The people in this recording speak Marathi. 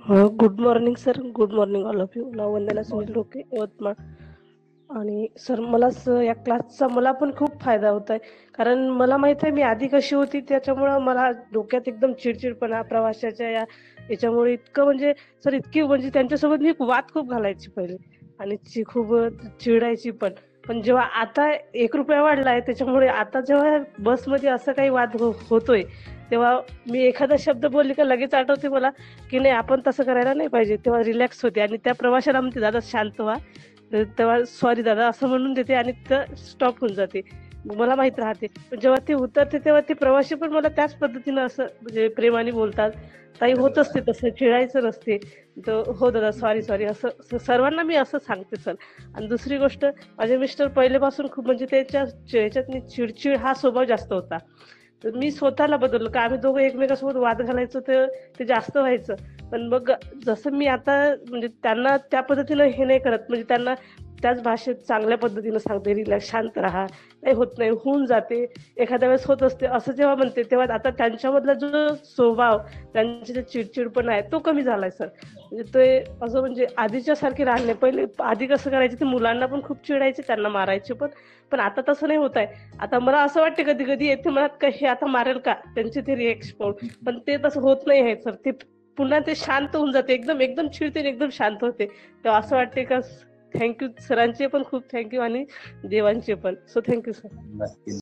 Good morning sir. Good morning all of you. नाव वंदना सुनील डोके, यवतमाळ. आणि सर या क्लासचा मला पण खूप फायदा होत आहे. कारण मला माहित आहे मी आधी कशी होती, त्याच्यामुळं मला डोक्यात एकदम चिडचिडपणा प्रवासाच्या याच्यामुळे इतकं म्हणजे सर इतकी म्हणजे त्यांच्यासोबत मी वाद खूप घालायची पहिले आणि खूप चिडायची पण. पण जेव्हा आता 1 रुपया वाढलाय त्याच्यामुळे आता जेव्हा बसमध्ये असं काही वाद होतोय, तेव्हा मी एखादा शब्द बोलली का लगेच आठवते मला की नाही आपण तसं करायला नाही पाहिजे. तेव्हा रिलॅक्स होते आणि त्या प्रवाशाला म्हणते, "दादा शांत व्हा." तेव्हा "सॉरी दादा" असं म्हणून देते आणि तिथं स्टॉप होऊन जाते. मग मला माहीत राहते. पण जेव्हा ते उतरते तेव्हा ते प्रवासी पण मला त्याच पद्धतीनं असं म्हणजे प्रेमाने बोलतात. "ताई होत असते तसं, चिडायचं नसते." तर "हो दादा, सॉरी, सॉरी." असं सर्वांना मी असं सांगते सर. आणि दुसरी गोष्ट, माझे मिस्टर पहिलेपासून खूप म्हणजे ह्याच्यात चिडचिड हा स्वभाव जास्त होता. तर मी स्वतःला बदललं का आम्ही दोघं एकमेकांसोबत वाद घालायचो तर ते जास्त व्हायचं. पण मग जसं मी आता म्हणजे त्यांना त्या पद्धतीनं हे नाही करत, म्हणजे त्यांना त्याच भाषेत चांगल्या पद्धतीनं सांगते, रिलॅक्स, शांत राहा, काही होत नाही, होऊन जाते. एखाद्या वेळेस होत असते असं जेव्हा म्हणते, तेव्हा आता त्यांच्यामधला जो स्वभाव, त्यांचे जे चिडचिडपणा आहे तो कमी झालाय सर. म्हणजे ते असं म्हणजे आधीच्या सारखे राहिले नाही. पहिले आधी कसं करायचे, ते मुलांना पण खूप चिडायचे, त्यांना मारायचे पण. पण आता तसं नाही होत आहे. आता मला असं वाटते कधी-कधी येते मनात का हे आता मारेल का? त्यांचे ते रिएक्शन पाहून. पण ते तसं होत नाही आहे सर. ते पुन्हा ते शांत होऊन जाते. एकदम एकदम चिडते आणि एकदम शांत होते. तेव्हा असं वाटते का सरांचे पण खूप थँक आणि देवांचे पण. So thank sir. नक्की.